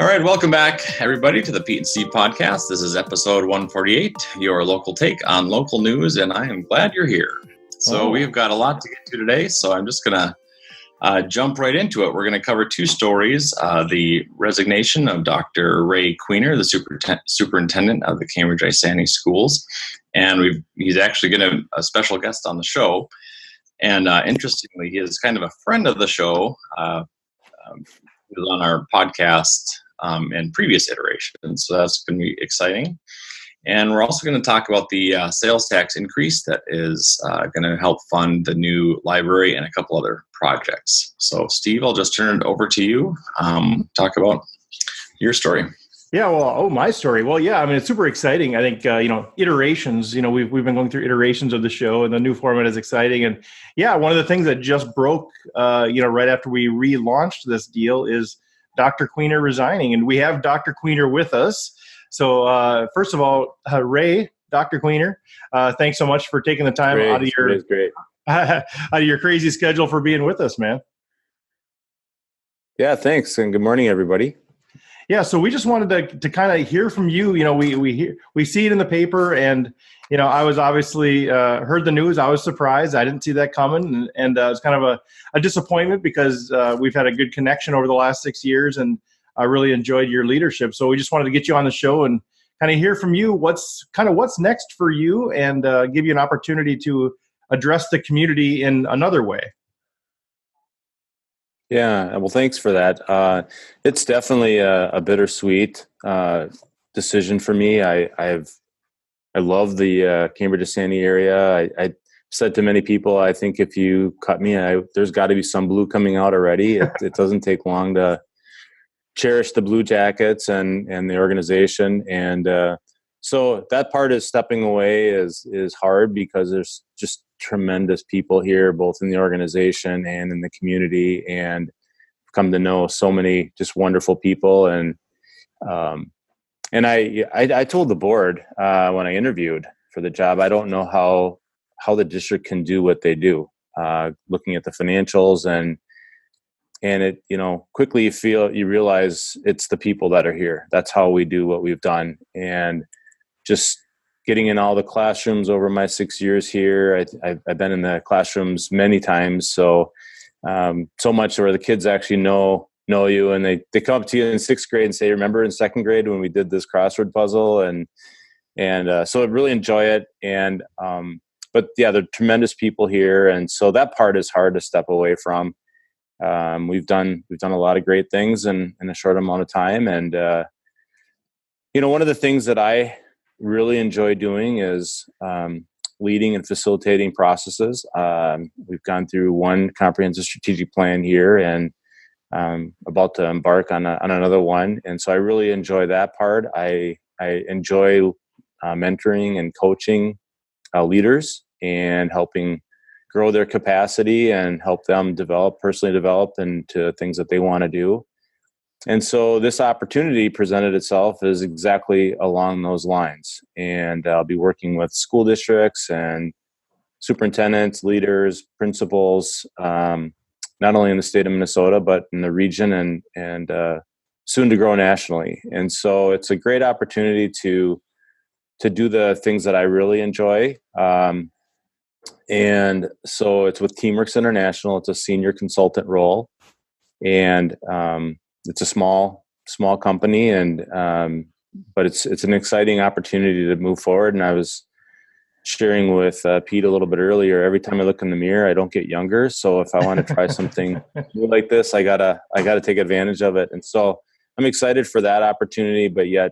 All right, welcome back, everybody, to the Pete and Steve podcast. This is episode 148, your local take on local news, and I am glad you're here. So we've got a lot to get to today, so I'm just going to jump right into it. We're going to cover two stories, the resignation of Dr. Ray Queener, the superintendent of the Cambridge ISD schools, and he's actually going to a special guest on the show. And interestingly, he is kind of a friend of the show. He was on our podcast in previous iterations, so that's going to be exciting. And we're also going to talk about the sales tax increase that is going to help fund the new library and a couple other projects. So, Steve, I'll just turn it over to you. Talk about your story. Yeah, well, my story. Well, yeah, I mean, it's super exciting. I think, iterations, we've been going through iterations of the show, and the new format is exciting. And yeah, one of the things that just broke, right after we relaunched this deal is Dr. Queener resigning. And we have Dr. Queener with us. So first of all, Ray, Dr. Queener, thanks so much for taking the time out of your crazy schedule for being with us, man. Yeah, thanks. And good morning, everybody. Yeah, so we just wanted to kind of hear from you. We see it in the paper, and I was obviously heard the news. I was surprised. I didn't see that coming, and it was kind of a disappointment because we've had a good connection over the last 6 years, and I really enjoyed your leadership. So we just wanted to get you on the show and kind of hear from you what's next for you, and give you an opportunity to address the community in another way. Yeah, well, thanks for that. It's definitely a bittersweet decision for me. I love the Cambridge ISD area. I said to many people, I think if you cut me, there's got to be some blue coming out already. It doesn't take long to cherish the Blue Jackets and the organization. And so that part is stepping away is hard because there's just tremendous people here, both in the organization and in the community, and come to know so many just wonderful people. And I told the board when I interviewed for the job, I don't know how the district can do what they do. Looking at the financials and it, quickly you realize it's the people that are here. That's how we do what we've done. And just getting in all the classrooms over my 6 years here. I've been in the classrooms many times. So much where the kids actually know you, and they come up to you in sixth grade and say, remember in second grade when we did this crossword puzzle? And so I really enjoy it. And, but yeah, they're tremendous people here. And so that part is hard to step away from. We've done a lot of great things in a short amount of time. And, one of the things that I really enjoy doing is leading and facilitating processes. We've gone through one comprehensive strategic plan here and about to embark on another one. And so I really enjoy that part. I enjoy mentoring and coaching leaders and helping grow their capacity and help them personally develop into things that they want to do. And so this opportunity presented itself as exactly along those lines. And I'll be working with school districts and superintendents, leaders, principals, not only in the state of Minnesota, but in the region and soon to grow nationally. And so it's a great opportunity to do the things that I really enjoy. And so it's with Teamworks International. It's a senior consultant role. And it's a small company, and but it's an exciting opportunity to move forward. And I was sharing with Pete a little bit earlier. Every time I look in the mirror, I don't get younger. So if I want to try something new like this, I gotta take advantage of it. And so I'm excited for that opportunity. But yet,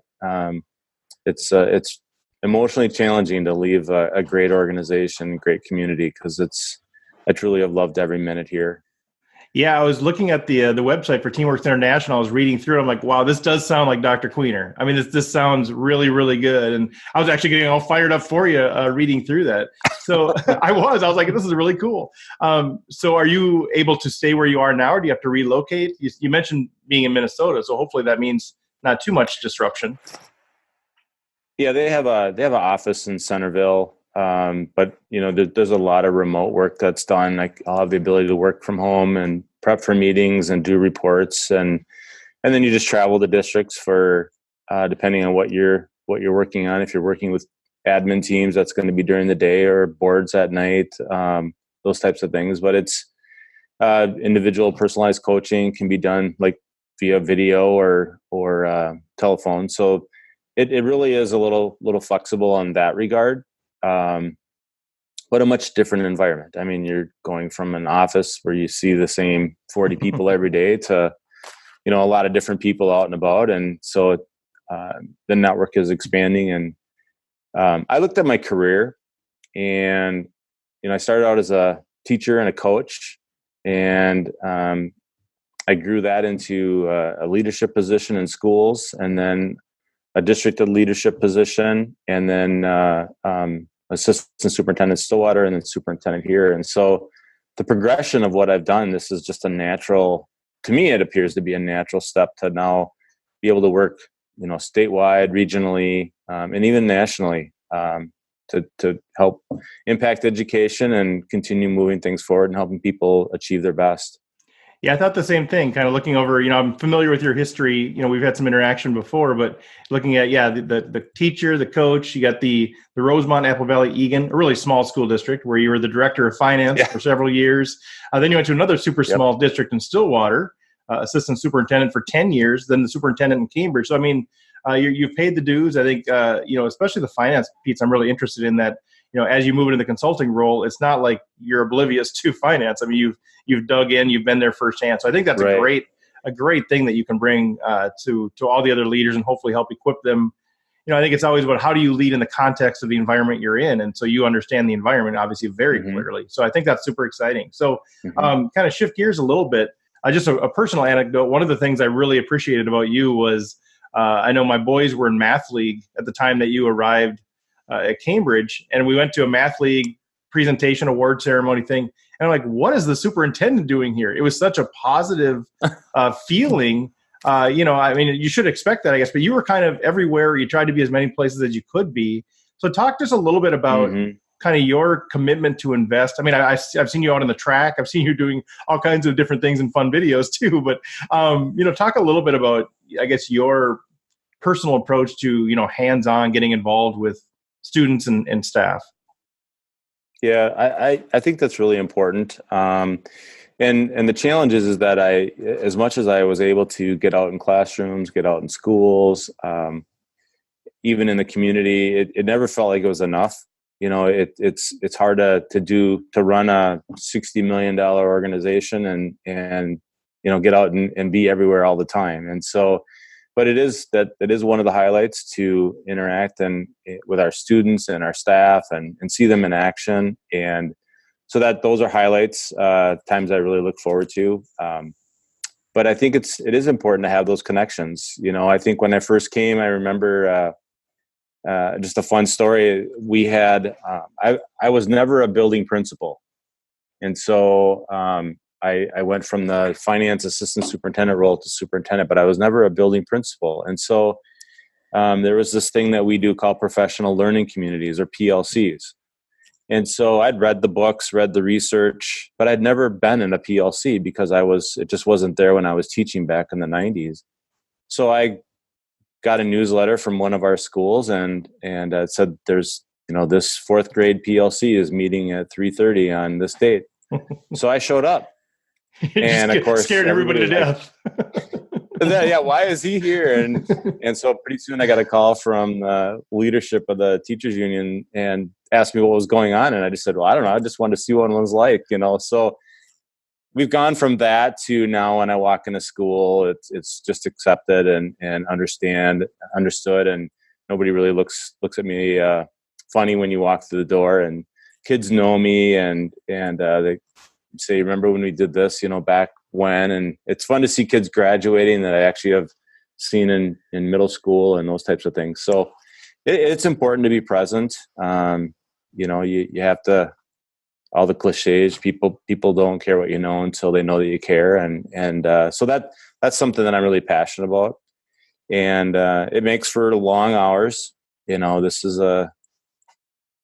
it's emotionally challenging to leave a great organization, great community, because I truly have loved every minute here. Yeah, I was looking at the website for Teamworks International. I was reading through it. I'm like, wow, this does sound like Dr. Queener. I mean, this sounds really, really good. And I was actually getting all fired up for you reading through that. So I was like, this is really cool. So are you able to stay where you are now, or do you have to relocate? You mentioned being in Minnesota, so hopefully that means not too much disruption. Yeah, they have an office in Centerville. But there's a lot of remote work that's done. I'll have the ability to work from home and prep for meetings and do reports. And, and then you just travel the districts for depending on what you're working on. If you're working with admin teams, that's going to be during the day, or boards at night, those types of things. But it's individual personalized coaching can be done like via video or telephone. So it really is a little flexible on that regard. But a much different environment. I mean, you're going from an office where you see the same 40 people every day to, a lot of different people out and about. And so the network is expanding. And I looked at my career, and, I started out as a teacher and a coach, and I grew that into a leadership position in schools, and then a district leadership position, and then assistant superintendent Stillwater, and then superintendent here. And so the progression of what I've done, this is just a natural, to me, it appears to be a natural step to now be able to work, statewide, regionally, and even nationally, to help impact education and continue moving things forward and helping people achieve their best. Yeah, I thought the same thing. Kind of looking over, I'm familiar with your history. We've had some interaction before, but looking at the teacher, the coach. You got the Rosemont, Apple Valley, Eagan, a really small school district where you were the director of finance for several years. Then you went to another super small district in Stillwater, assistant superintendent for 10 years. Then the superintendent in Cambridge. So I mean, you've paid the dues. I think especially the finance piece. I'm really interested in that. As you move into the consulting role, it's not like you're oblivious to finance. I mean, you've dug in, you've been there firsthand. So I think that's a great thing that you can bring to all the other leaders and hopefully help equip them. I think it's always about how do you lead in the context of the environment you're in, and so you understand the environment obviously very clearly. So I think that's super exciting. So kind of shift gears a little bit. Just a personal anecdote. One of the things I really appreciated about you was I know my boys were in math league at the time that you arrived at Cambridge, and we went to a math league presentation award ceremony thing. And I'm like, what is the superintendent doing here? It was such a positive feeling. I mean, you should expect that, I guess, but you were kind of everywhere. You tried to be as many places as you could be. So talk to us a little bit about kind of your commitment to invest. I mean, I've seen you out on the track. I've seen you doing all kinds of different things and fun videos too. But, talk a little bit about, I guess, your personal approach to, hands-on getting involved with students and staff. Yeah, I think that's really important. And the challenge is that as much as I was able to get out in classrooms, get out in schools, even in the community, it never felt like it was enough. It's hard to run a $60 million organization and get out and be everywhere all the time. And so, but it is one of the highlights to interact with our students and our staff and see them in action. And so those are highlights, times I really look forward to. But I think it is important to have those connections. I think when I first came, I remember just a fun story. We had, I was never a building principal. And so, I went from the finance assistant superintendent role to superintendent, but I was never a building principal. And so there was this thing that we do called professional learning communities, or PLCs. And so I'd read the books, read the research, but I'd never been in a PLC because it just wasn't there when I was teaching back in the 90s. So I got a newsletter from one of our schools and it said there's, this fourth grade PLC is meeting at 3:30 on this date. So I showed up. And of course, scared everybody to death. Yeah, why is he here? And so pretty soon I got a call from the leadership of the teachers union and asked me what was going on. And I just said, well, I don't know. I just wanted to see what one's like, So we've gone from that to now when I walk into school, it's just accepted and understood. And nobody really looks at me funny when you walk through the door, and kids know me and they say, remember when we did this, back when? And it's fun to see kids graduating that I actually have seen in middle school and those types of things. So it's important to be present. You have to, all the cliches, people don't care what you know until they know that you care. And so that's something that I'm really passionate about. And it makes for long hours. This is a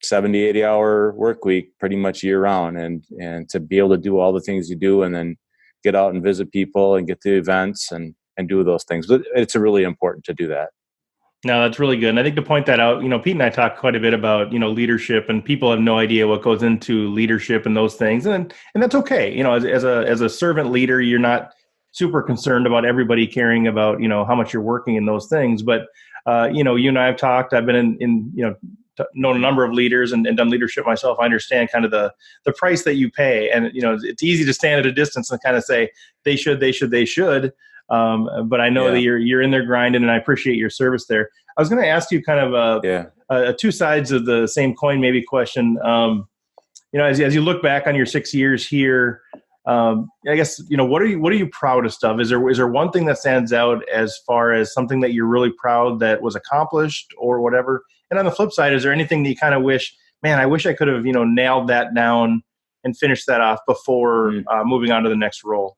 70, 80 hour work week pretty much year round. And to be able to do all the things you do and then get out and visit people and get to events and do those things. But it's really important to do that. No, that's really good. And I think to point that out, Pete and I talk quite a bit about, leadership, and people have no idea what goes into leadership and those things. And that's okay. As a servant leader, you're not super concerned about everybody caring about, how much you're working in those things. But, you and I have talked, I've been known a number of leaders and done leadership myself. I understand kind of the price that you pay. And, it's easy to stand at a distance and kind of say, they should. But I know that you're in there grinding, and I appreciate your service there. I was going to ask you kind of a two sides of the same coin, maybe question. As you look back on your 6 years here, I guess, what are you proudest of? Is there one thing that stands out as far as something that you're really proud that was accomplished or whatever? And on the flip side, is there anything that you kind of wish, man, I wish I could have, nailed that down and finished that off before moving on to the next role?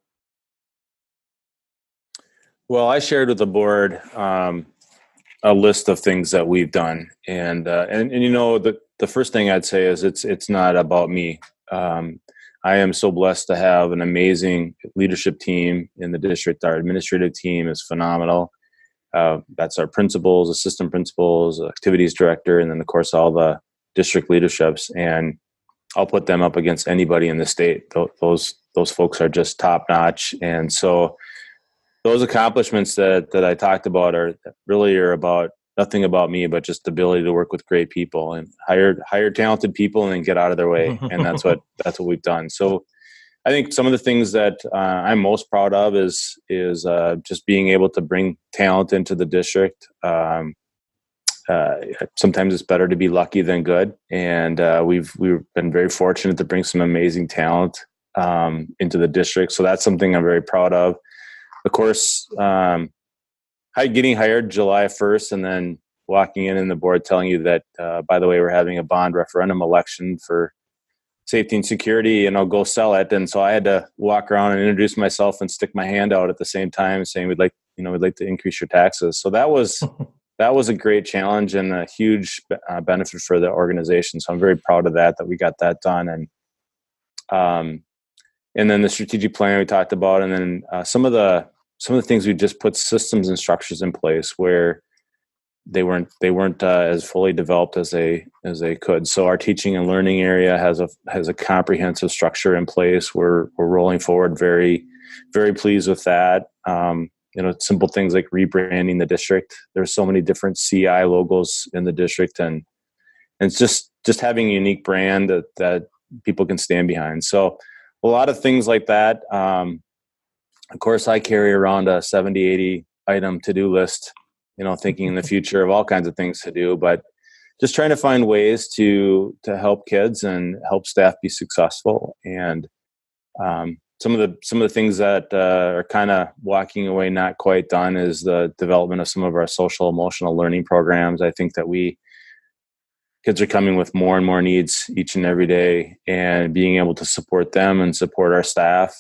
Well, I shared with the board a list of things that we've done, and the first thing I'd say is it's not about me. I am so blessed to have an amazing leadership team in the district. Our administrative team is phenomenal. That's our principals, assistant principals, activities director, and then of course all the district leaderships. And I'll put them up against anybody in the state. Those folks are just top notch, and so. Those accomplishments that I talked about are about nothing about me, but just the ability to work with great people and hire talented people and then get out of their way. And that's what we've done. So I think some of the things that I'm most proud of is just being able to bring talent into the district. Sometimes it's better to be lucky than good. And we've been very fortunate to bring some amazing talent into the district. So that's something I'm very proud of. Of course, getting hired July 1st and then walking in the board telling you that, by the way, we're having a bond referendum election for safety and security, and I'll go sell it. And so I had to walk around and introduce myself and stick my hand out at the same time saying, we'd like to increase your taxes. So that was a great challenge and a huge benefit for the organization. So I'm very proud of that we got that done. And then the strategic plan we talked about, and then some of the things we just put systems and structures in place where they weren't as fully developed as they could. So our teaching and learning area has a comprehensive structure in place. We're rolling forward, very, very pleased with that. Simple things like rebranding the district. There's so many different CI logos in the district, and it's just having a unique brand that people can stand behind. So a lot of things like that. Of course, I carry around a 70, 80 item to-do list, thinking in the future of all kinds of things to do, but just trying to find ways to help kids and help staff be successful. And some of the things that are kind of walking away not quite done is the development of some of our social emotional learning programs. I think that kids are coming with more and more needs each and every day, and being able to support them and support our staff.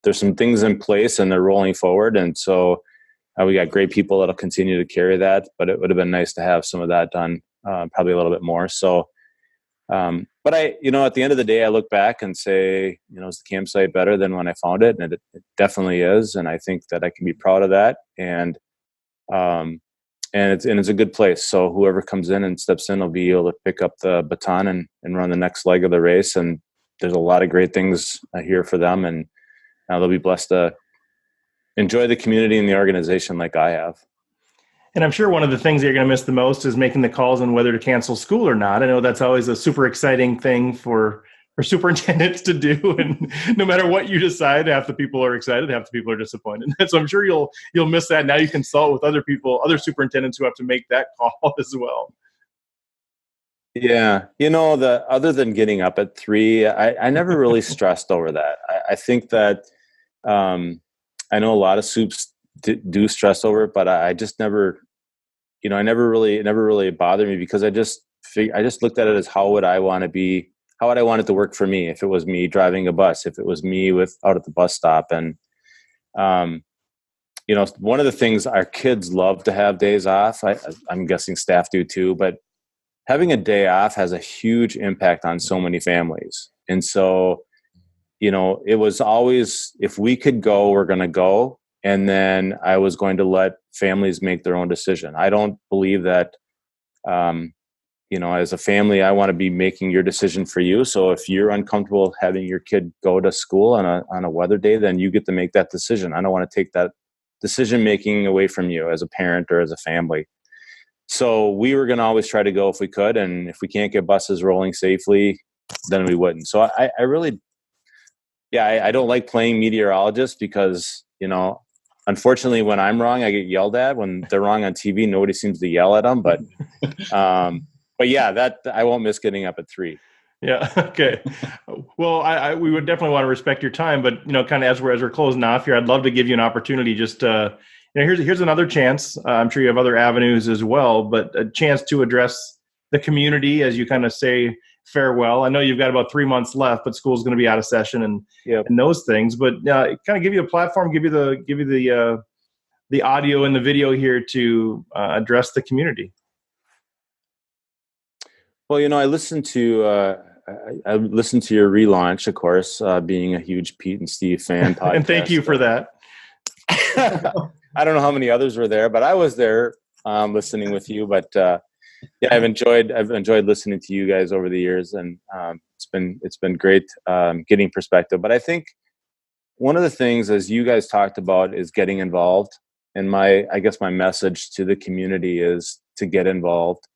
There's some things in place and they're rolling forward. And so we got great people that'll continue to carry that, but it would have been nice to have some of that done, probably a little bit more. So, but at the end of the day, I look back and say, is the campsite better than when I found it? And it definitely is. And I think that I can be proud of that. And it's a good place. So whoever comes in and steps in will be able to pick up the baton and run the next leg of the race. And there's a lot of great things here for them. And they'll be blessed to enjoy the community and the organization like I have. And I'm sure one of the things that you're going to miss the most is making the calls on whether to cancel school or not. I know that's always a super exciting thing for superintendents to do. And no matter what you decide, half the people are excited, half the people are disappointed. So I'm sure you'll miss that. Now you consult with other superintendents who have to make that call as well. Yeah. Other than getting up at 3, I never really stressed over that. I think that I know a lot of soups do stress over it, but I just never, it never really bothered me, because I just looked at it as how would I want it to work for me if it was me driving a bus, if it was me out at the bus stop. And, one of the things our kids love to have days off, I'm guessing staff do too, but having a day off has a huge impact on so many families. And so, it was always, if we could go, we're going to go. and then I was going to let families make their own decision. I don't believe that, as a family, I want to be making your decision for you. So if you're uncomfortable having your kid go to school on a weather day, then you get to make that decision. I don't want to take that decision making away from you as a parent or as a family. So we were going to always try to go if we could, and if we can't get buses rolling safely, then we wouldn't. So I really, I don't like playing meteorologist because, unfortunately, when I'm wrong, I get yelled at. When they're wrong on TV, nobody seems to yell at them. But that I won't miss getting up at 3. Yeah. Okay. Well, we would definitely want to respect your time, but kind of as we're closing off here, I'd love to give you an opportunity. Just here's another chance. I'm sure you have other avenues as well, but a chance to address the community as you kind of say farewell. I know you've got about 3 months left, but school's going to be out of session and those things. But kind of give you a platform, give you the audio and the video here to address the community. Well, I listened to your relaunch, of course, being a huge Pete and Steve fan podcast. And thank you for that. I don't know how many others were there, but I was there listening with you. But I've enjoyed listening to you guys over the years, and it's been great getting perspective. But I think one of the things, as you guys talked about, is getting involved. And my message to the community is to get involved.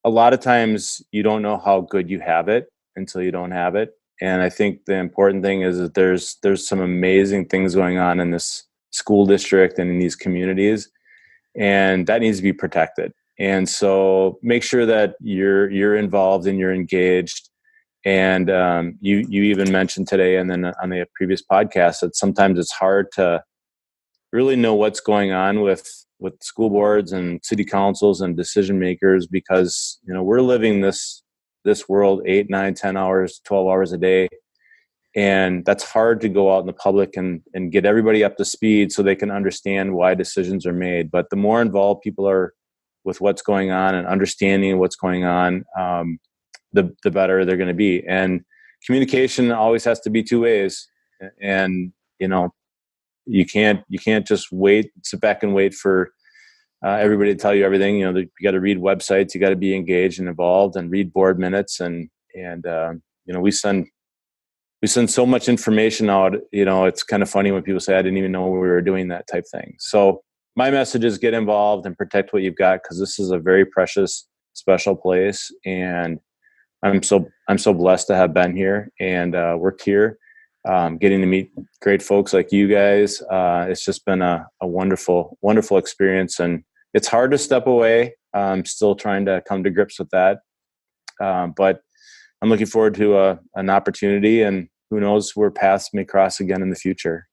A lot of times you don't know how good you have it until you don't have it. And I think the important thing is that there's some amazing things going on in this school district and in these communities, and that needs to be protected. And so make sure that you're involved and you're engaged. And you even mentioned today and then on the previous podcast that sometimes it's hard to really know what's going on with school boards and city councils and decision makers, because we're living this world 8, 9, 10 hours, 12 hours a day, and that's hard to go out in the public and get everybody up to speed so they can understand why decisions are made. But the more involved people are with what's going on and understanding what's going on, the better they're going to be. And communication always has to be 2 ways, and you can't just sit back and wait for everybody to tell you everything. You got to read websites, you got to be engaged and involved, and read board minutes, and we send so much information out. It's kind of funny when people say, I didn't even know we were doing that type thing. So my message is get involved and protect what you've got, because this is a very precious, special place, and I'm so blessed to have been here and worked here. Getting to meet great folks like you guys. It's just been a wonderful, wonderful experience, and it's hard to step away. I'm still trying to come to grips with that. But I'm looking forward to an opportunity, and who knows where paths may cross again in the future.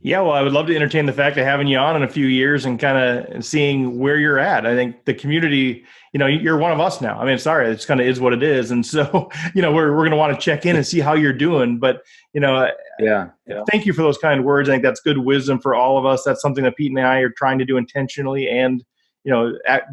Yeah, well, I would love to entertain the fact of having you on in a few years and kind of seeing where you're at. I think the community, you're one of us now. I mean, sorry, it's kind of is what it is. And so, we're going to want to check in and see how you're doing. But, thank you for those kind words. I think that's good wisdom for all of us. That's something that Pete and I are trying to do intentionally, and,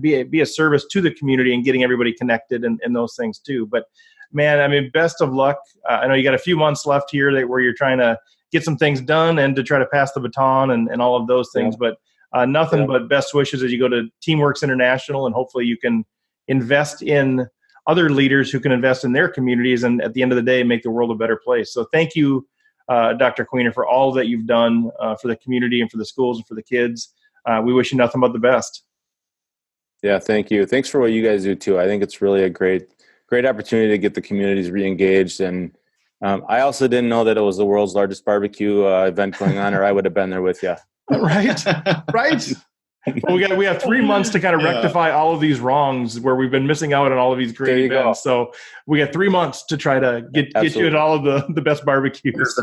be a service to the community and getting everybody connected and those things too. But man, I mean, best of luck. I know you got a few months left here where you're trying to get some things done and to try to pass the baton and all of those things. Yeah. But nothing but best wishes as you go to Teamworks International, and hopefully you can invest in other leaders who can invest in their communities, and at the end of the day, make the world a better place. So thank you, Dr. Queener, for all that you've done for the community and for the schools and for the kids. We wish you nothing but the best. Yeah, thank you. Thanks for what you guys do too. I think it's really a great opportunity to get the communities re-engaged. And I also didn't know that it was the world's largest barbecue event going on, or I would have been there with you. Right. Well, we have 3 months to kind of rectify all of these wrongs where we've been missing out on all of these great events. So we got 3 months to try to get you at all of the best barbecues.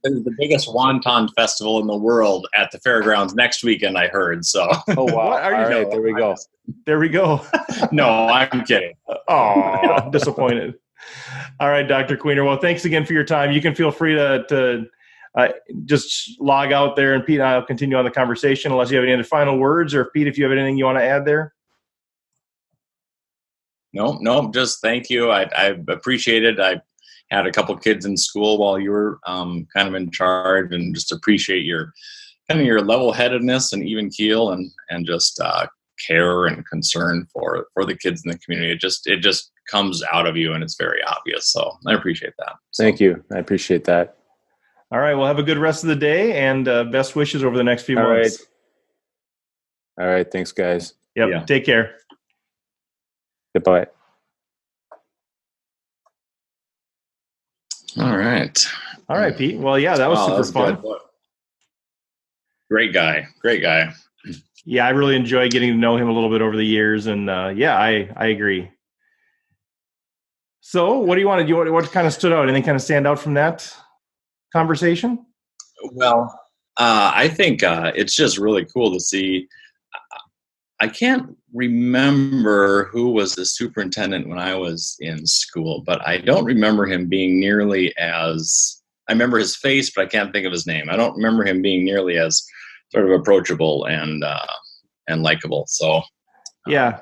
The biggest wonton festival in the world at the fairgrounds next weekend, I heard. So, oh wow! All right, there we go. There we go. No, I'm kidding. Oh, disappointed. All right, Dr. Queener. Well, thanks again for your time. You can feel free to just log out there, and Pete and I will continue on the conversation unless you have any other final words, or Pete, if you have anything you want to add there. No, just thank you. I appreciate it. I had a couple kids in school while you were kind of in charge, and just appreciate your kind of your level-headedness and even keel, and just care and concern for the kids in the community. It just comes out of you, and it's very obvious. So I appreciate that. Thank you. I appreciate that. All right. Well, have a good rest of the day, and best wishes over the next few months. All right. Thanks, guys. Yep. Yeah. Take care. Goodbye. All right. All right, Pete. Well, yeah, that was super fun. Good. Great guy. Yeah, I really enjoy getting to know him a little bit over the years, and yeah, I agree. So, what do you want to do? What kind of stood out? Anything kind of stand out from that conversation? Well, I think it's just really cool to see. I can't remember who was the superintendent when I was in school, but I don't remember him being nearly as, I remember his face, but I can't think of his name. I don't remember him being nearly as sort of approachable and likable. So, yeah.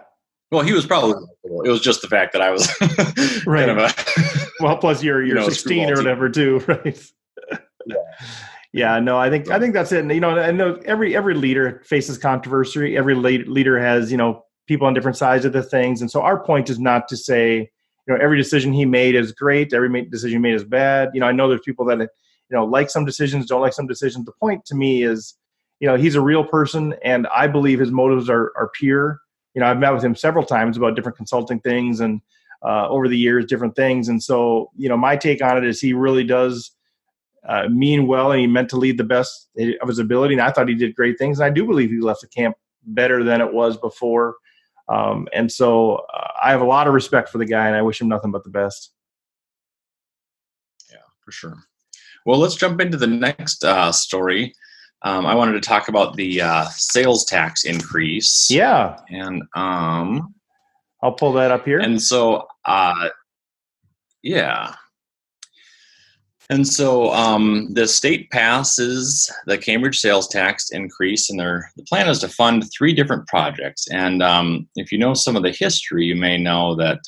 Well, he was probably likable. It was just the fact that I was right. kind of well, plus you're 16 or whatever too, right? Yeah. Yeah, no, I think that's it. And, I know every leader faces controversy. Every leader has, people on different sides of the things. And so our point is not to say, every decision he made is great. Every decision he made is bad. I know there's people that, like some decisions, don't like some decisions. The point to me is, he's a real person, and I believe his motives are pure. I've met with him several times about different consulting things and over the years, different things. And so, my take on it is he really does mean well, and he meant to lead the best of his ability. And I thought he did great things. And I do believe he left the camp better than it was before. And so I have a lot of respect for the guy, and I wish him nothing but the best. Yeah, for sure. Well, let's jump into the next story. I wanted to talk about the sales tax increase. Yeah. And I'll pull that up here. And so, yeah. And so the state passes the Cambridge sales tax increase, and the plan is to fund 3 different projects. And if you know some of the history, you may know that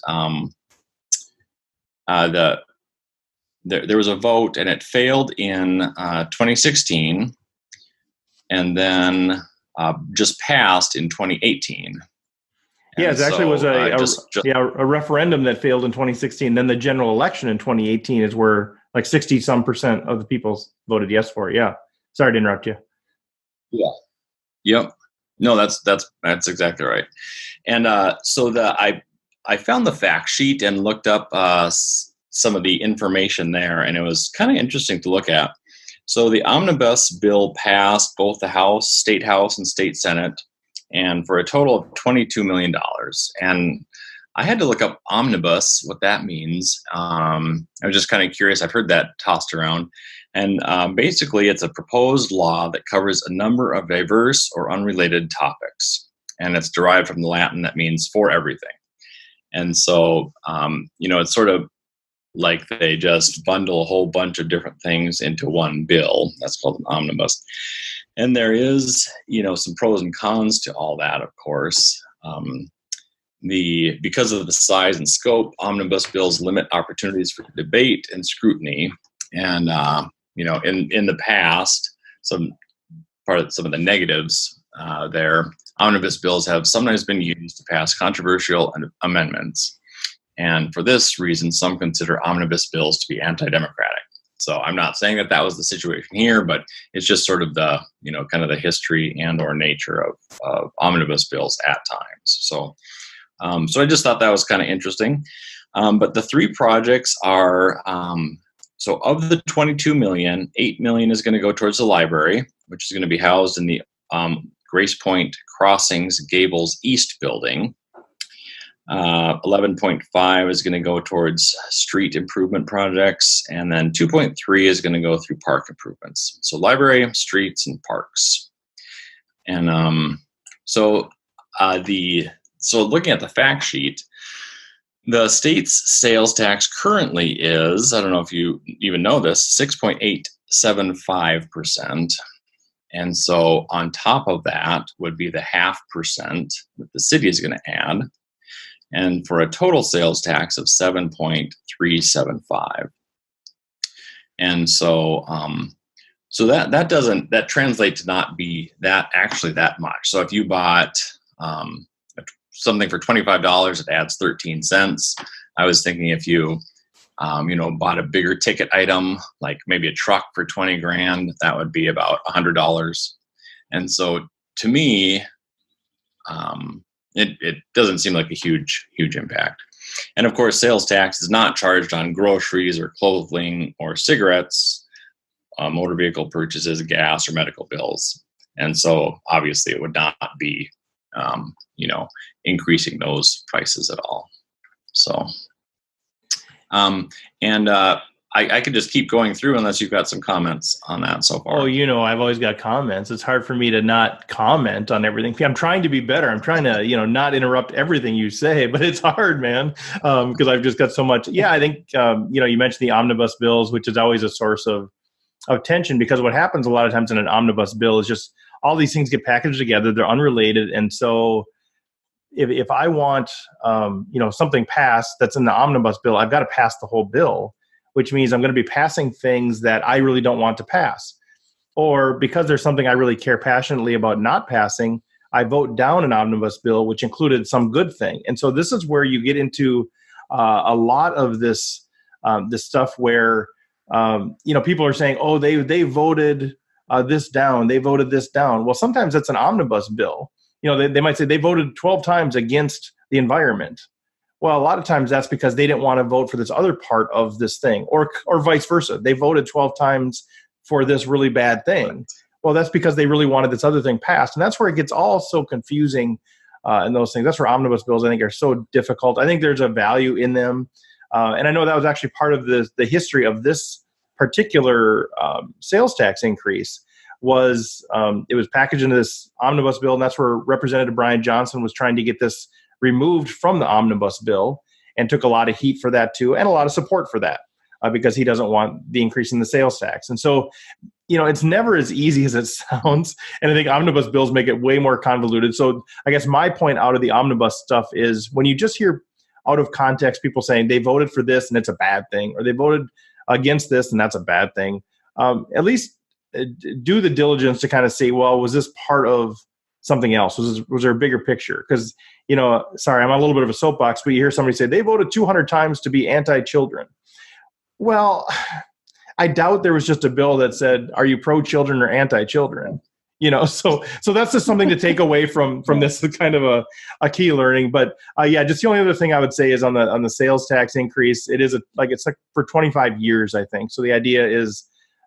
there was a vote, and it failed in 2016, and then just passed in 2018. Yeah, it actually was a referendum that failed in 2016. Then the general election in 2018 is where like 60-some% of the people voted yes for it. Yeah. Sorry to interrupt you. Yeah. Yep. No, that's exactly right. And so I found the fact sheet and looked up some of the information there, and it was kind of interesting to look at. So the omnibus bill passed both the State House and State Senate, and for a total of $22 million. And I had to look up omnibus, what that means. I was just kind of curious. I've heard that tossed around. And basically, it's a proposed law that covers a number of diverse or unrelated topics. And it's derived from the Latin that means for everything. And so, it's sort of like they just bundle a whole bunch of different things into one bill. That's called an omnibus. And there is, some pros and cons to all that, of course. Because of the size and scope, omnibus bills limit opportunities for debate and scrutiny. And in the past, some of the negatives there, omnibus bills have sometimes been used to pass controversial amendments. And for this reason, some consider omnibus bills to be anti-democratic. So I'm not saying that was the situation here, but it's just sort of the, kind of the history and or nature of omnibus bills at times. So I just thought that was kind of interesting. But the 3 projects are, so of the 22 million, 8 million is going to go towards the library, which is going to be housed in the Grace Point Crossings Gables East building. 11.5 is going to go towards street improvement projects, and then 2.3 is going to go through park improvements. So library, streets, and parks. And so looking at the fact sheet, the state's sales tax currently is, I don't know if you even know this, 6.875%. And so on top of that would be the 0.5% that the city is going to add, and for a total sales tax of 7.375. And so so that translates to not be that much. So if you bought something for $25, it adds 13 cents. I was thinking if you bought a bigger ticket item, like maybe a truck for 20 grand, that would be about $100. And so to me, it doesn't seem like a huge impact. And of course, sales tax is not charged on groceries or clothing or cigarettes, motor vehicle purchases, gas, or medical bills. And so obviously it would not be, increasing those prices at all. So, I could just keep going through unless you've got some comments on that so far. Oh, I've always got comments. It's hard for me to not comment on everything. I'm trying to be better. I'm trying to, not interrupt everything you say, but it's hard, man, because I've just got so much. Yeah, I think, you mentioned the omnibus bills, which is always a source of tension, because what happens a lot of times in an omnibus bill is just all these things get packaged together. They're unrelated. And so if I want, something passed that's in the omnibus bill, I've got to pass the whole bill, which means I'm going to be passing things that I really don't want to pass. Or because there's something I really care passionately about not passing, I vote down an omnibus bill, which included some good thing. And so this is where you get into a lot of this stuff where, people are saying, oh, they voted this down. They voted this down. Well, sometimes it's an omnibus bill. They might say they voted 12 times against the environment. Well, a lot of times that's because they didn't want to vote for this other part of this thing, or vice versa. They voted 12 times for this really bad thing. Well, that's because they really wanted this other thing passed. And that's where it gets all so confusing in those things. That's where omnibus bills, I think, are so difficult. I think there's a value in them. And I know that was actually part of the history of this particular sales tax increase. It was packaged into this omnibus bill, and that's where Representative Brian Johnson was trying to get this removed from the omnibus bill, and took a lot of heat for that too, and a lot of support for that, because he doesn't want the increase in the sales tax. And so, it's never as easy as it sounds, and I think omnibus bills make it way more convoluted. So I guess my point out of the omnibus stuff is when you just hear out of context people saying they voted for this and it's a bad thing, or they voted against this and that's a bad thing, at least do the diligence to kind of see, well, was this part of something else? Was there a bigger picture? Because, sorry, I'm on a little bit of a soapbox, but you hear somebody say they voted 200 times to be anti-children. Well, I doubt there was just a bill that said, are you pro-children or anti-children? So that's just something to take away from this kind of a key learning. But just the only other thing I would say is on the sales tax increase, it's for 25 years, I think. So the idea is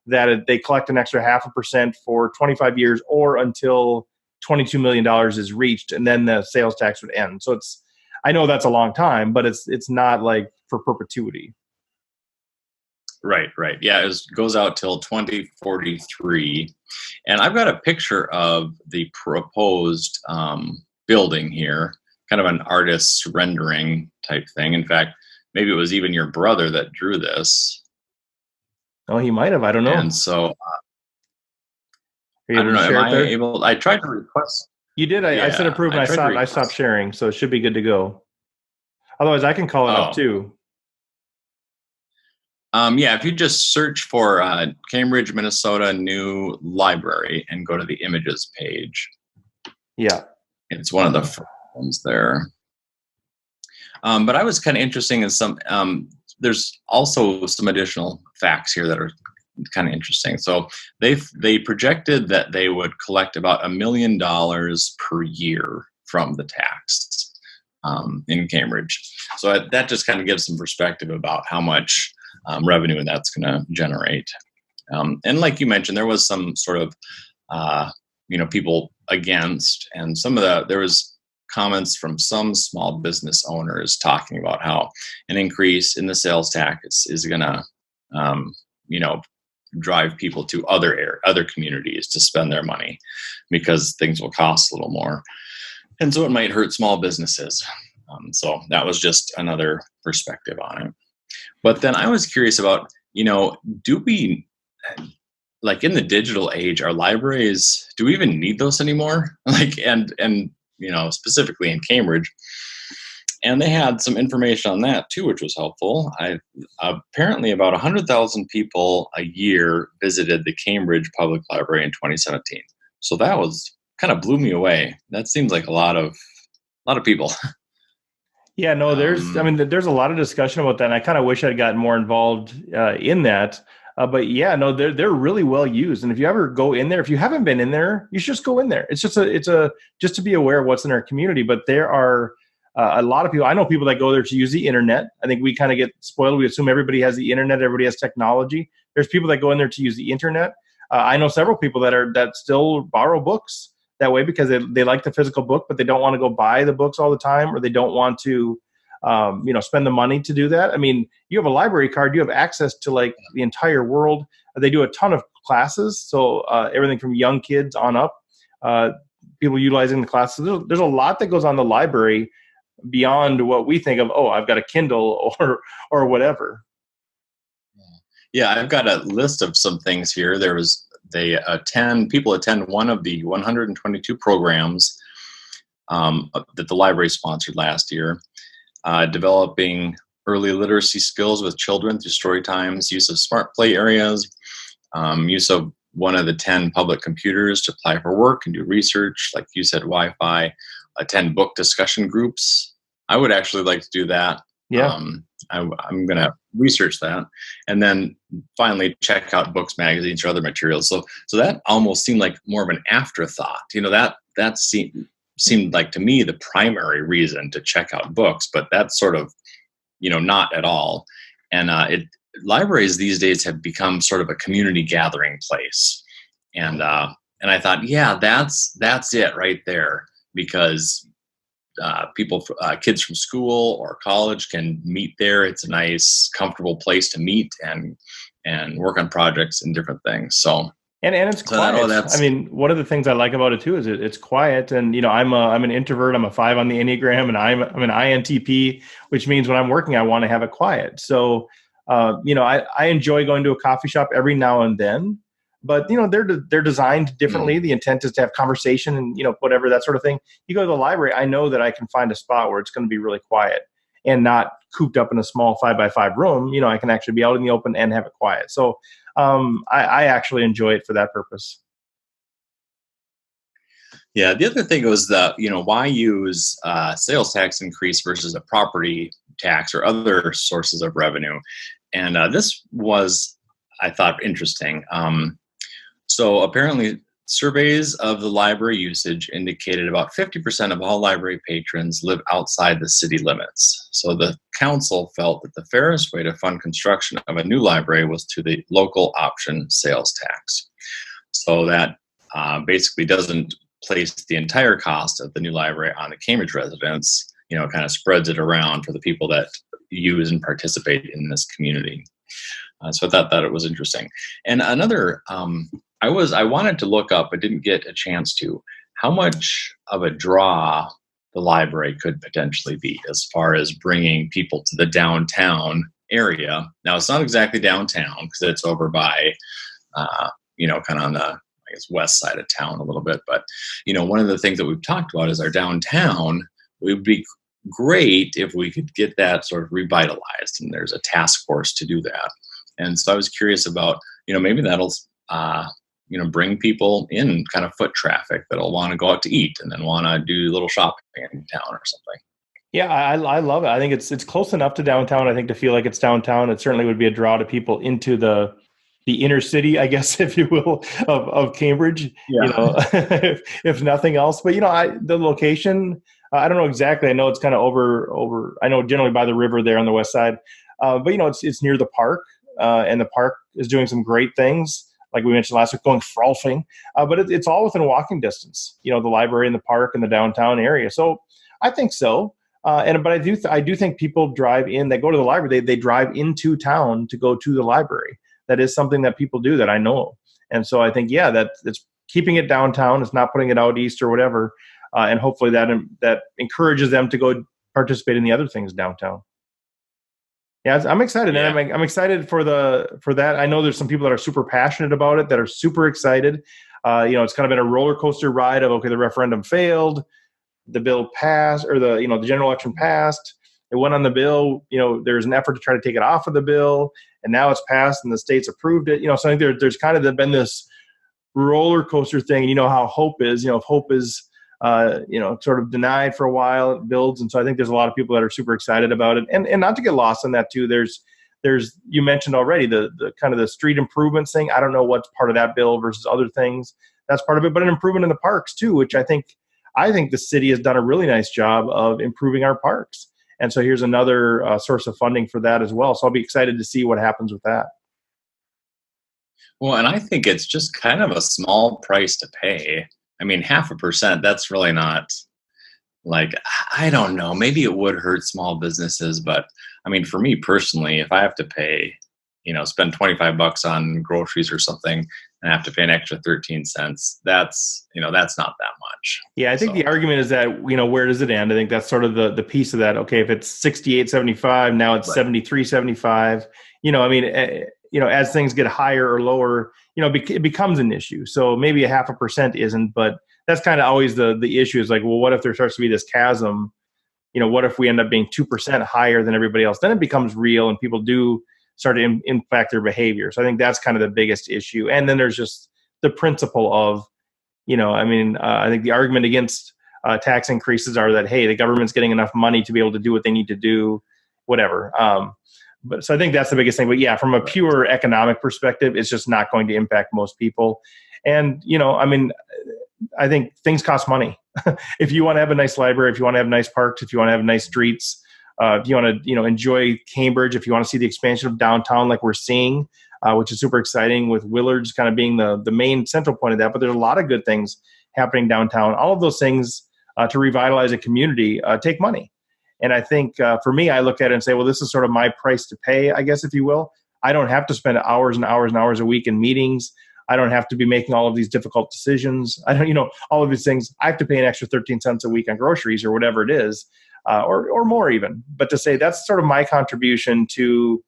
that they collect an extra 0.5% for 25 years, or until $22 million is reached, and then the sales tax would end. So I know that's a long time, but it's not like for perpetuity. Right. Yeah, it goes out till 2043. And I've got a picture of the proposed building here, kind of an artist's rendering type thing. In fact, maybe it was even your brother that drew this. Oh, he might have. I don't know. And so, I don't know. Am I able? I tried to request. You did. I said approve, and I stopped sharing, so it should be good to go. Otherwise, I can call it up too. If you just search for Cambridge, Minnesota New Library and go to the images page. Yeah, it's one of the first ones there. But I was kind of interested in some. There's also some additional facts here that are kind of interesting. So they projected that they would collect about $1 million per year from the tax in Cambridge. So that just kind of gives some perspective about how much revenue that's going to generate. And like you mentioned, there was some sort of people against, and there was comments from some small business owners talking about how an increase in the sales tax is going to, drive people to other communities to spend their money because things will cost a little more. And so it might hurt small businesses. So that was just another perspective on it. But then I was curious about, do we, like in the digital age, our libraries, do we even need those anymore? And specifically in Cambridge. And they had some information on that too, which was helpful. Apparently about 100,000 people a year visited the Cambridge Public Library in 2017. So that was kind of blew me away. That seems like a lot of people. Yeah, no, there's a lot of discussion about that, and I kind of wish I'd gotten more involved in that. But yeah, no, they're really well used, and if you ever go in there, if you haven't been in there, you should just go in there. It's just just to be aware of what's in our community. But there are a lot of people. I know people that go there to use the internet. I think we kind of get spoiled. We assume everybody has the internet, everybody has technology. There's people that go in there to use the internet. I know several people that still borrow books that way because they like the physical book, but they don't want to go buy the books all the time, or they don't want to, spend the money to do that. I mean, you have a library card, you have access to like the entire world. They do a ton of classes. So everything from young kids on up, people utilizing the classes. There's a lot that goes on the library beyond what we think of. Oh, I've got a Kindle or whatever. Yeah, I've got a list of some things here. People attend one of the 122 programs that the library sponsored last year, developing early literacy skills with children through story times, use of smart play areas, use of one of the 10 public computers to apply for work and do research, like you said, Wi-Fi, attend book discussion groups. I would actually like to do that. Yeah. I'm going to research that, and then finally check out books, magazines, or other materials. So that almost seemed like more of an afterthought. That seemed like to me the primary reason to check out books, but that's sort of, not at all. And libraries these days have become sort of a community gathering place. And I thought, yeah, that's it right there, because kids from school or college can meet there. It's a nice, comfortable place to meet and work on projects and different things. So and it's quiet. I mean, one of the things I like about it too is it's quiet. And I'm an introvert. I'm a 5 on the Enneagram, and I'm an INTP, which means when I'm working, I want to have it quiet. So I enjoy going to a coffee shop every now and then. But they're designed differently. The intent is to have conversation and whatever, that sort of thing. You go to the library, I know that I can find a spot where it's going to be really quiet and not cooped up in a small 5x5 room. I can actually be out in the open and have it quiet. So I actually enjoy it for that purpose. Yeah, the other thing was why use sales tax increase versus a property tax or other sources of revenue, and this was, I thought, interesting. So apparently surveys of the library usage indicated about 50% of all library patrons live outside the city limits. So the council felt that the fairest way to fund construction of a new library was to the local option sales tax. So that basically doesn't place the entire cost of the new library on the Cambridge residents, kind of spreads it around for the people that use and participate in this community. So I thought that it was interesting. And another, I wanted to look up, but didn't get a chance to, how much of a draw the library could potentially be as far as bringing people to the downtown area. Now, it's not exactly downtown because it's over by, kind of on the, west side of town a little bit. But, one of the things that we've talked about is our downtown. It would be great if we could get that sort of revitalized, and there's a task force to do that. And so I was curious about, maybe that'll, bring people in, kind of foot traffic that'll want to go out to eat and then want to do a little shopping in town or something. Yeah, I love it. I think it's close enough to downtown, I think, to feel like it's downtown. It certainly would be a draw to people into the inner city, I guess, if you will, of Cambridge, if nothing else. But, the location, I don't know exactly. I know it's kind of over, I know generally by the river there on the west side. But, it's near the park, and the park is doing some great things, like we mentioned last week, going frolfing. But it's all within walking distance, the library and the park and the downtown area. So I think so. But I do think people drive in, they go to the library, they drive into town to go to the library. That is something that people do that I know. And so I think, that it's keeping it downtown. It's not putting it out east or whatever. And hopefully that encourages them to go participate in the other things downtown. Yeah, I'm excited. Yeah. And I'm excited for that. I know there's some people that are super passionate about it, that are super excited. It's kind of been a roller coaster ride of, okay, the referendum failed. the bill passed, or the general election passed. It went on the bill. There's an effort to try to take it off of the bill, and now it's passed and the states approved it. So I think there's kind of been this roller coaster thing. You know how hope is. If hope is sort of denied for a while, it builds. And so I think there's a lot of people that are super excited about it. And not to get lost in that too, there's you mentioned already the kind of the street improvements thing. I don't know what's part of that bill versus other things. That's part of it, but an improvement in the parks too, which I think the city has done a really nice job of improving our parks. And so here's another source of funding for that as well. So I'll be excited to see what happens with that. Well, and I think it's just kind of a small price to pay. I mean, 0.5%, that's really not, like, I don't know, maybe it would hurt small businesses, but I mean, for me personally, if I have to pay, spend $25 on groceries or something, and I have to pay an extra 13 cents, that's not that much. Yeah, I think the argument is that, where does it end? I think that's sort of the piece of that. Okay, if it's $68.75, now it's Right. $73.75. As things get higher or lower, it becomes an issue. So maybe 0.5% isn't, but that's kind of always the issue is like, well, what if there starts to be this chasm? What if we end up being 2% higher than everybody else? Then it becomes real and people do start to impact their behavior. So I think that's kind of the biggest issue. And then there's just the principle of, I think the argument against tax increases are that, hey, the government's getting enough money to be able to do what they need to do, whatever. But so I think that's the biggest thing. But yeah, from a pure economic perspective, it's just not going to impact most people. And, I think things cost money. If you want to have a nice library, if you want to have nice parks, if you want to have nice streets, if you want to, enjoy Cambridge, if you want to see the expansion of downtown like we're seeing, which is super exciting with Willard's kind of being the main central point of that. But there's a lot of good things happening downtown. All of those things to revitalize a community take money. And I think for me, I look at it and say, well, this is sort of my price to pay, I guess, if you will. I don't have to spend hours and hours and hours a week in meetings. I don't have to be making all of these difficult decisions. I don't, all of these things. I have to pay an extra 13 cents a week on groceries or whatever it is, or more even. But to say that's sort of my contribution to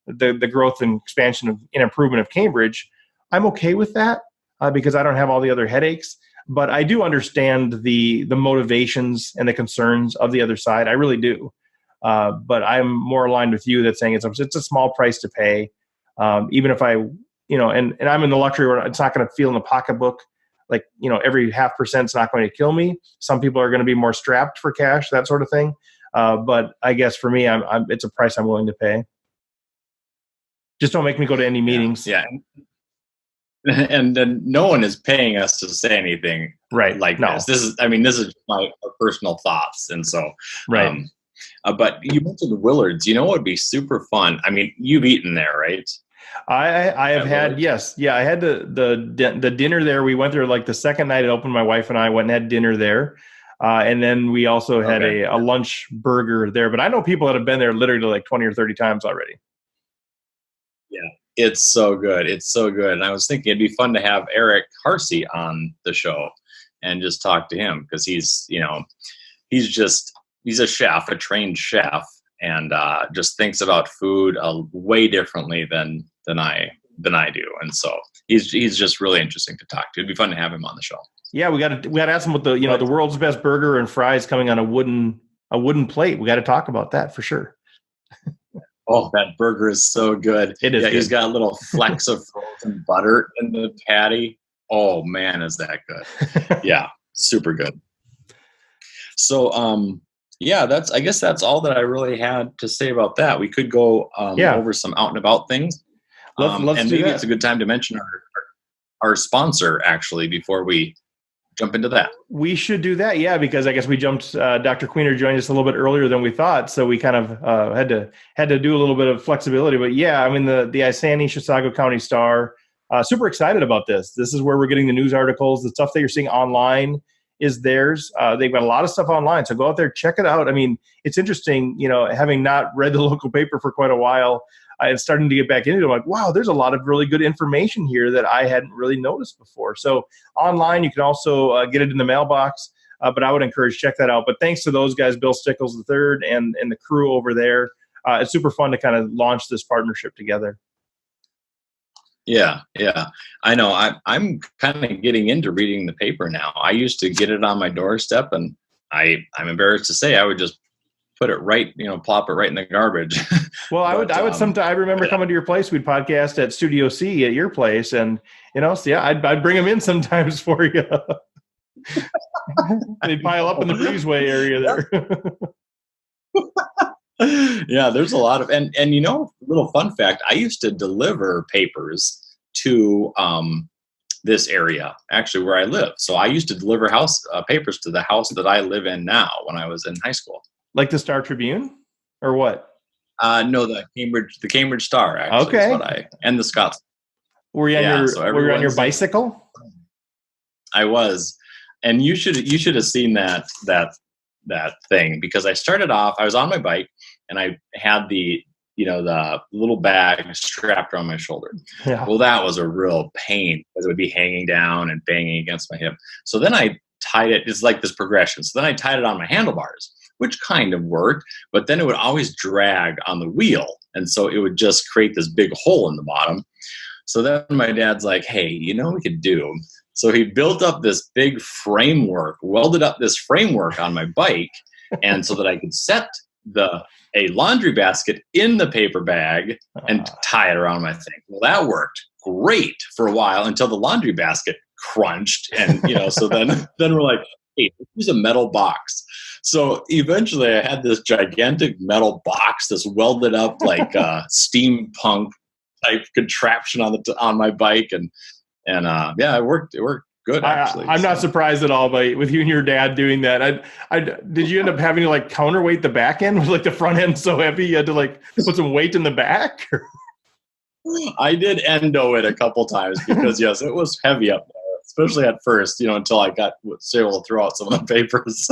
the growth and expansion and improvement of Cambridge, I'm okay with that because I don't have all the other headaches. But I do understand the motivations and the concerns of the other side. I really do. But I'm more aligned with you that's saying it's a small price to pay, even if I, and I'm in the luxury where it's not going to feel in the pocketbook. Like, every 0.5% is not going to kill me. Some people are going to be more strapped for cash, that sort of thing. But I guess for me, it's a price I'm willing to pay. Just don't make me go to any meetings. Yeah. And no one is paying us to say anything like this. This is my personal thoughts. And so, right. But you mentioned Willard's, what would be super fun? I mean, you've eaten there, right? I have had, yes. Yeah. I had the dinner there. We went there like the second night it opened. My wife and I went and had dinner there. And then we also had a lunch burger there, but I know people that have been there literally like 20 or 30 times already. Yeah. It's so good. It's so good. And I was thinking it'd be fun to have Eric Harsey on the show and just talk to him because he's a chef, a trained chef, and just thinks about food way differently than I do. And so he's just really interesting to talk to. It'd be fun to have him on the show. Yeah, we got to ask him what the world's best burger and fries coming on a wooden plate. We got to talk about that for sure. Oh, that burger is so good. It is. Yeah, good. He's got little flecks of frozen butter in the patty. Oh man, is that good? Yeah, super good. So, I guess that's all that I really had to say about that. We could go over some out and about things. Let's and do maybe that. It's a good time to mention our sponsor actually before we jump into that. We should do that, yeah, because I guess we jumped. Dr. Queener joined us a little bit earlier than we thought, so we kind of had to do a little bit of flexibility. But yeah, I mean the Isanti-Chisago County Star, super excited about this. This is where we're getting the news articles, the stuff that you're seeing online is theirs. They've got a lot of stuff online, so go out there, check it out. I mean, it's interesting, having not read the local paper for quite a while. I'm starting to get back into it. I'm like, wow, there's a lot of really good information here that I hadn't really noticed before. So online, you can also get it in the mailbox, but I would encourage check that out. But thanks to those guys, Bill Stickles III and the crew over there. It's super fun to kind of launch this partnership together. Yeah, I know. I'm kind of getting into reading the paper now. I used to get it on my doorstep, and I'm embarrassed to say I would just put it right, plop it right in the garbage. Well, I would sometimes. I remember coming to your place. We'd podcast at Studio C at your place, and so yeah, I'd bring them in sometimes for you. They'd pile up in the breezeway area there. Yeah, there's a lot of and little fun fact. I used to deliver papers to this area, actually where I live. So I used to deliver papers to the house that I live in now when I was in high school. Like the Star Tribune, or what? No, the Cambridge Star. Actually, okay. Is what and the Scots. Were you on your bicycle? I was, and you should have seen that thing, because I started off. I was on my bike, and I had the little bag strapped around my shoulder. Yeah. Well, that was a real pain because it would be hanging down and banging against my hip. So then I tied it. It's like this progression. So then I tied it on my handlebars, which kind of worked, but then it would always drag on the wheel. And so it would just create this big hole in the bottom. So then my dad's like, hey, we could do. So he built up this big framework, welded up this framework on my bike, and so that I could set a laundry basket in the paper bag and tie it around my thing. Well, that worked great for a while until the laundry basket crunched. And, so then we're like, hey, use a metal box. So eventually I had this gigantic metal box, this welded up like steampunk type contraption on my bike. And yeah, it worked. It worked good, actually. I'm not surprised at all with you and your dad doing that. Did you end up having to like counterweight the back end? Was like the front end so heavy you had to like put some weight in the back? I did endo it a couple times because yes, it was heavy up there, especially at first, until I was able to throw out some of the papers.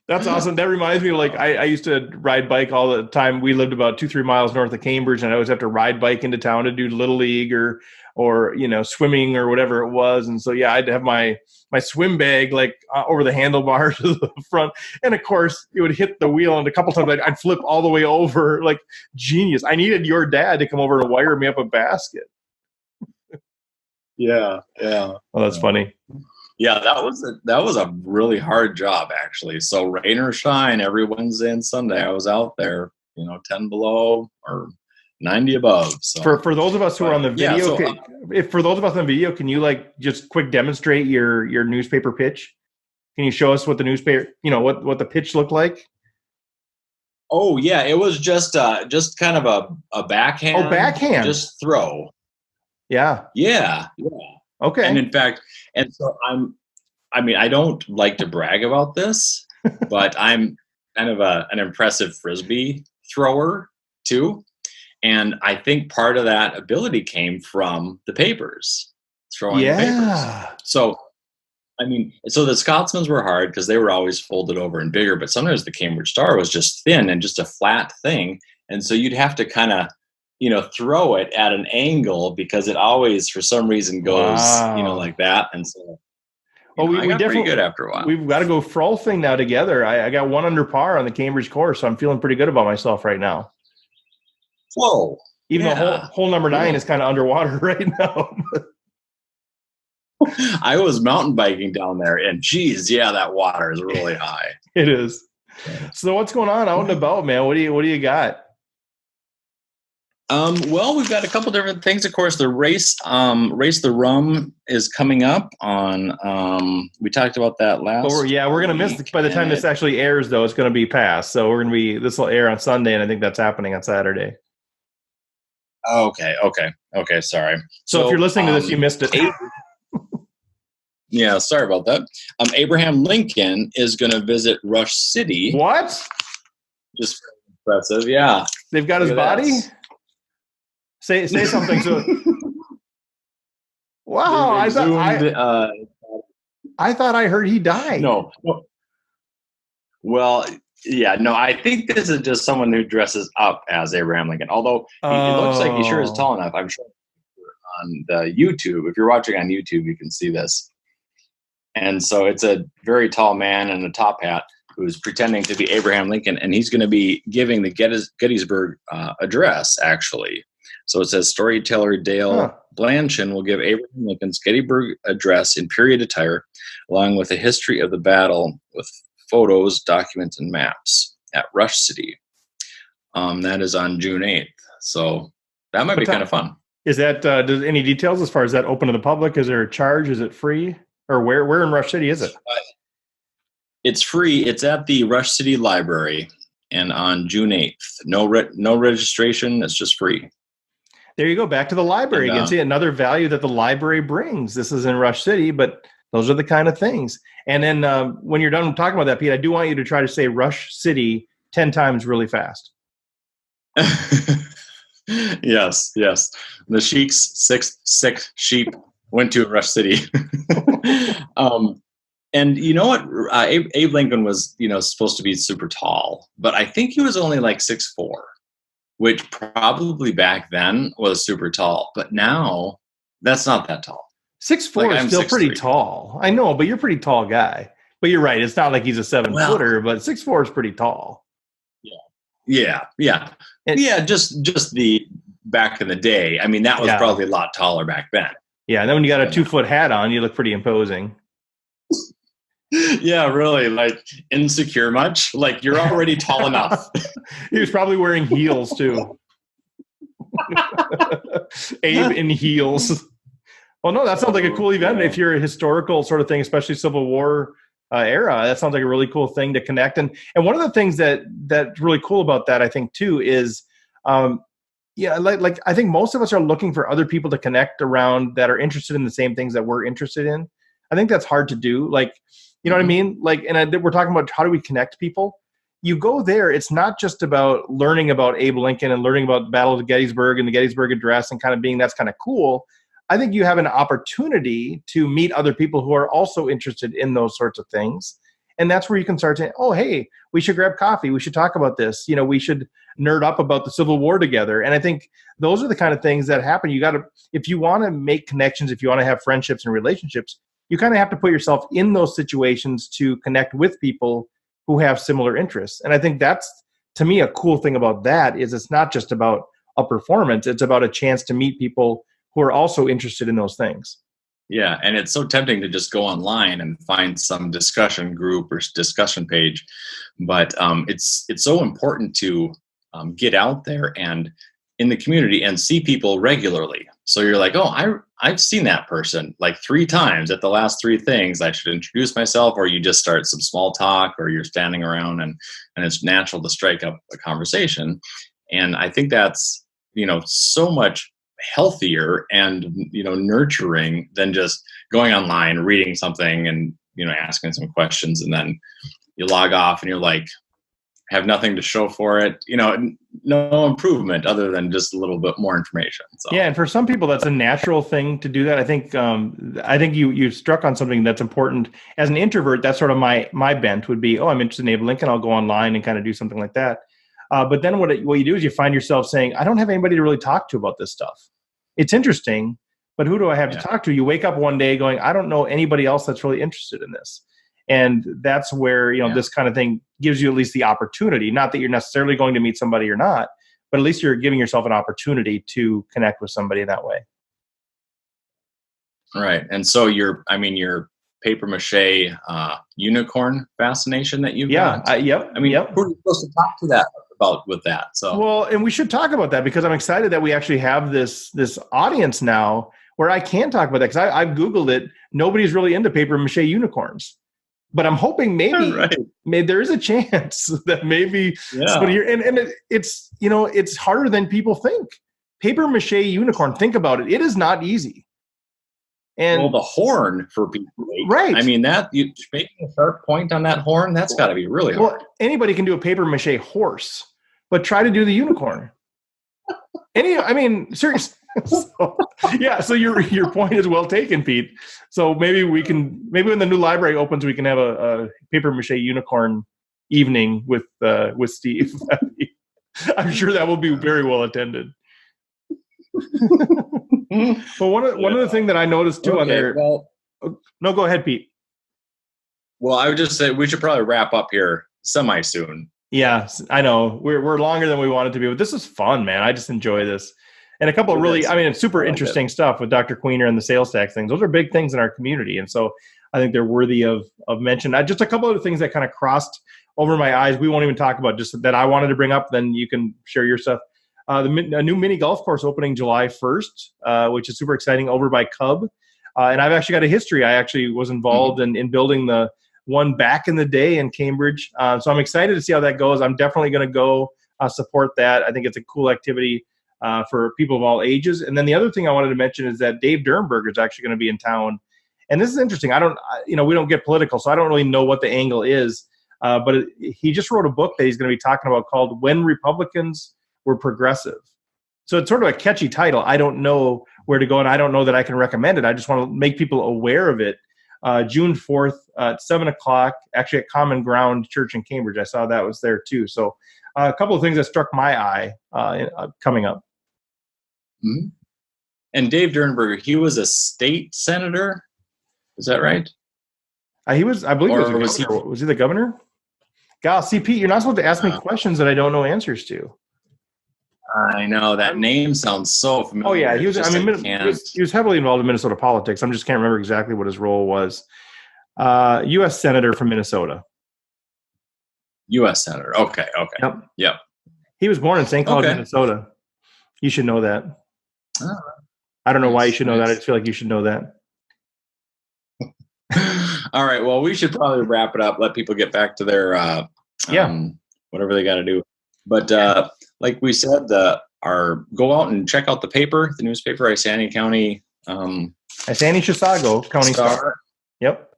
That's awesome. That reminds me of I used to ride bike all the time. We lived about 2-3 miles north of Cambridge, and I always have to ride bike into town to do Little League or swimming or whatever it was. And so, yeah, I'd have my swim bag over the handlebars to the front. And of course it would hit the wheel. And a couple times I'd flip all the way over, like genius. I needed your dad to come over and wire me up a basket. Yeah. Oh, that's funny. Yeah, that was a really hard job, actually. So rain or shine, every Wednesday and Sunday I was out there, 10 below or 90 above. So for those of us who are on the video, for those of us on video, can you just quick demonstrate your newspaper pitch? Can you show us what the newspaper, what the pitch looked like? Oh yeah, it was just kind of a backhand. Oh, backhand. Just throw. Yeah. Yeah. Okay. And in fact, I don't like to brag about this, but I'm kind of an impressive Frisbee thrower too. And I think part of that ability came from the papers, throwing papers. So, so the Scotsmans were hard because they were always folded over and bigger, but sometimes the Cambridge Star was just thin and just a flat thing. And so you'd have to kind of, throw it at an angle because it always, for some reason, goes, like that. And so, we got definitely pretty good after a while. We've got to go frolfing now together. I got 1 under par on the Cambridge course, so I'm feeling pretty good about myself right now. Whoa! Even though hole number 9 is kind of underwater right now. I was mountain biking down there, and geez, yeah, that water is really high. It is. So what's going on out and about, man? What do you got? Well, we've got a couple different things. Of course, the race the rum is coming up on. We talked about that last. We're going to miss by the time this actually airs, though. It's going to be past, so this will air on Sunday, and I think that's happening on Saturday. Okay. Sorry. So if you're listening to this, you missed it. Yeah, sorry about that. Abraham Lincoln is going to visit Rush City. What? Just impressive, yeah. They've got his body. Say something. So, wow! I thought I heard he died. No. Well, yeah, no. I think this is just someone who dresses up as Abraham Lincoln. Although it looks like he sure is tall enough. I'm sure on the YouTube. If you're watching on YouTube, you can see this. And so it's a very tall man in a top hat who's pretending to be Abraham Lincoln, and he's going to be giving the Gettysburg address, actually. So it says storyteller Dale Blanchard will give Abraham Lincoln's Gettysburg address in period attire, along with a history of the battle with photos, documents, and maps at Rush City. That is on June 8th. So that might be kind of fun. Is that, does any details as far as that open to the public? Is there a charge? Is it free? Or where in Rush City is it? It's free. It's at the Rush City Library, and on June 8th. No registration. It's just free. There you go. Back to the library again. See, another value that the library brings. This is in Rush City, but those are the kind of things. And then when you're done talking about that, Pete, I do want you to try to say Rush City 10 times really fast. Yes. The Sheik's sick sheep went to Rush City. And you know what? Abe Lincoln was, supposed to be super tall, but I think he was only like 6'4", which probably back then was super tall. But now, that's not that tall. 6'4" is still pretty tall. I know, but you're a pretty tall guy. But you're right. It's not like he's a 7-footer, but 6'4" is pretty tall. Yeah. Just the back in the day. I mean, that was probably a lot taller back then. Yeah, and then when you got a 2-foot hat on, you look pretty imposing. Yeah, really. Like, insecure much? Like, you're already tall enough. He was probably wearing heels, too. Abe in heels. Well, no, that sounds like a cool event. If you're a historical sort of thing, especially Civil War era, that sounds like a really cool thing to connect. And one of the things that's really cool about that, I think, too, is, like I think most of us are looking for other people to connect around that are interested in the same things that we're interested in. I think that's hard to do. Like, you know what I mean? Like, and we're talking about how do we connect people? You go there, it's not just about learning about Abe Lincoln and learning about the Battle of Gettysburg and the Gettysburg Address and kind of being that's kind of cool. I think you have an opportunity to meet other people who are also interested in those sorts of things. And that's where you can start saying, oh, hey, we should grab coffee. We should talk about this. We should nerd up about the Civil War together. And I think those are the kind of things that happen. You got to, if you want to make connections, if you want to have friendships and relationships, you kind of have to put yourself in those situations to connect with people who have similar interests. And I think that's, to me, a cool thing about that is it's not just about a performance. It's about a chance to meet people who are also interested in those things. Yeah, and it's so tempting to just go online and find some discussion group or discussion page, but it's so important to get out there and in the community and see people regularly. So you're like, oh, I've seen that person like 3 times at the last 3 things. I should introduce myself, or you just start some small talk, or you're standing around and it's natural to strike up a conversation. And I think that's so much healthier and nurturing than just going online, reading something and asking some questions, and then you log off and you're like, have nothing to show for it, no improvement other than just a little bit more information. So. Yeah, and for some people that's a natural thing to do that. I think you struck on something that's important. As an introvert, that's sort of my bent would be, I'm interested in Abe Lincoln, I'll go online and kind of do something like that. But then what you do is you find yourself saying, I don't have anybody to really talk to about this stuff. It's interesting, but who do I have to talk to? You wake up one day going, I don't know anybody else that's really interested in this. And that's where, this kind of thing gives you at least the opportunity, not that you're necessarily going to meet somebody or not, but at least you're giving yourself an opportunity to connect with somebody that way. Right. And so your paper mache unicorn fascination that you've got. Yep. Who are you supposed to talk to that about with that? So well, and we should talk about that because I'm excited that we actually have this audience now where I can talk about that, because I've Googled it. Nobody's really into paper mache unicorns. But I'm hoping maybe there is a chance that maybe somebody here, and it's harder than people think. Paper mache unicorn, think about it. It is not easy. And the horn for people, right? I mean, that you making a sharp point on that horn, that's got to be really hard. Well, anybody can do a paper mache horse, but try to do the unicorn. Seriously. So your point is well taken, Pete. So maybe when the new library opens, we can have a paper mache unicorn evening with Steve. I'm sure that will be very well attended. But one of the things that I noticed too on there. Well, no, go ahead, Pete. Well, I would just say we should probably wrap up here semi soon. Yeah, I know we're longer than we wanted to be, but this is fun, man. I just enjoy this. And a couple of really, it's super interesting stuff with Dr. Queener and the sales tax things. Those are big things in our community. And so I think they're worthy of mention. Just a couple of things that kind of crossed over my eyes. We won't even talk about, just that I wanted to bring up. Then you can share your stuff. A new mini golf course opening July 1st, which is super exciting, over by Cub. And I've actually got a history. I actually was involved in building the one back in the day in Cambridge. So I'm excited to see how that goes. I'm definitely going to go support that. I think it's a cool activity for people of all ages. And then the other thing I wanted to mention is that Dave Dernberger is actually going to be in town. And this is interesting. We don't get political, so I don't really know what the angle is. But he just wrote a book that he's going to be talking about called When Republicans Were Progressive. So it's sort of a catchy title. I don't know where to go, and I don't know that I can recommend it. I just want to make people aware of it. June 4th at 7 o'clock, actually at Common Ground Church in Cambridge. I saw that was there too. So a couple of things that struck my eye coming up. Mm-hmm. And Dave Dernberger, he was a state senator. Is that right? I believe was he the governor? God, see, Pete, you're not supposed to ask me questions that I don't know answers to. I know that name sounds so familiar. Oh yeah, he was heavily involved in Minnesota politics. I just can't remember exactly what his role was. U.S. Senator from Minnesota. U.S. Senator. Okay. Yep. He was born in St. Cloud, Minnesota. You should know that. I don't know why you should know that. I just feel like you should know that. All right. Well, we should probably wrap it up. Let people get back to their whatever they got to do. But like we said, go out and check out the paper, the newspaper, Isanti County. Isanti-Chisago County Star. Yep.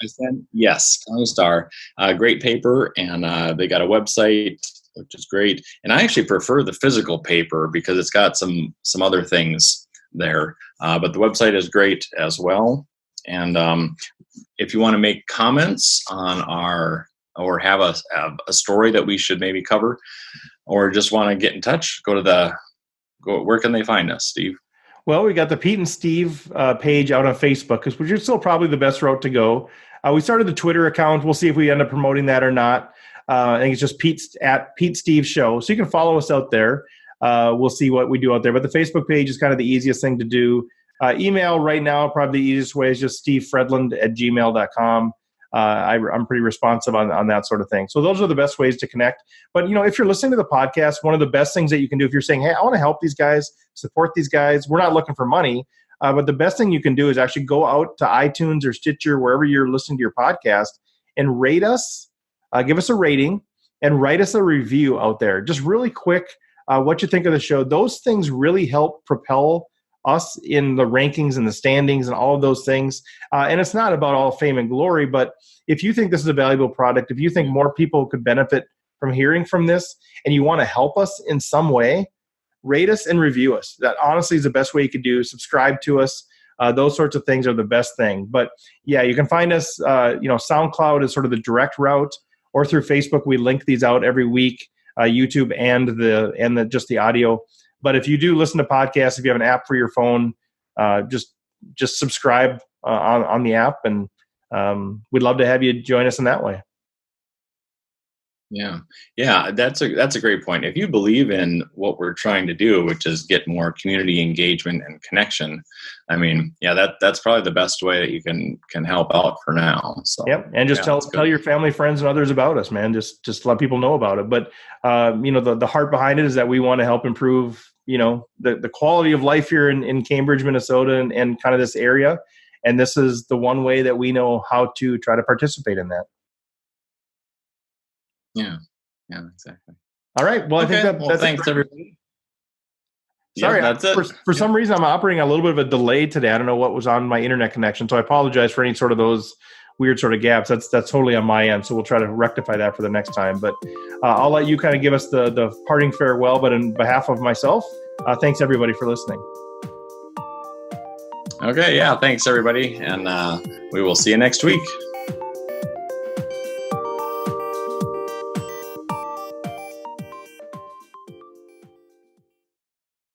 Yes, County Star. Great paper, and they got a website, which is great. And I actually prefer the physical paper because it's got some other things there. But the website is great as well. And if you want to make comments on or have a story that we should maybe cover, or just want to get in touch, where can they find us, Steve? Well, we got the Pete and Steve page out on Facebook, which is still probably the best route to go. We started the Twitter account. We'll see if we end up promoting that or not. I think it's just at Pete Steve Show. So you can follow us out there. We'll see what we do out there. But the Facebook page is kind of the easiest thing to do. Email right now, probably the easiest way is just stevefredland@gmail.com. I'm pretty responsive on that sort of thing. So those are the best ways to connect. But, if you're listening to the podcast, one of the best things that you can do if you're saying, hey, I want to help these guys, support these guys, we're not looking for money. But the best thing you can do is actually go out to iTunes or Stitcher, wherever you're listening to your podcast, and rate us, give us a rating, and write us a review out there. Just really quick, what you think of the show. Those things really help propel us in the rankings and the standings and all of those things. And it's not about all fame and glory, but if you think this is a valuable product, if you think more people could benefit from hearing from this, and you want to help us in some way, rate us and review us. That honestly is the best way you could do. Subscribe to us. Those sorts of things are the best thing. But yeah, you can find us, SoundCloud is sort of the direct route, or through Facebook. We link these out every week, YouTube and just the audio. But if you do listen to podcasts, if you have an app for your phone, just subscribe on the app, and we'd love to have you join us in that way. Yeah, that's a great point. If you believe in what we're trying to do, which is get more community engagement and connection, I mean, that's probably the best way that you can help out for now. So and just tell your family, friends, and others about us, man. Just let people know about it. But the heart behind it is that we want to help improve the quality of life here in Cambridge, Minnesota, and kind of this area. And this is the one way that we know how to try to participate in that. Yeah, exactly. All right. Well, okay. I think that's thanks, everybody. Sorry, that's it. For some reason, I'm operating a little bit of a delay today. I don't know what was on my internet connection, so I apologize for any sort of those weird sort of gaps. That's totally on my end, so we'll try to rectify that for the next time. But I'll let you kind of give us the parting farewell. But on behalf of myself, thanks everybody for listening. Okay, thanks everybody, and we will see you next week.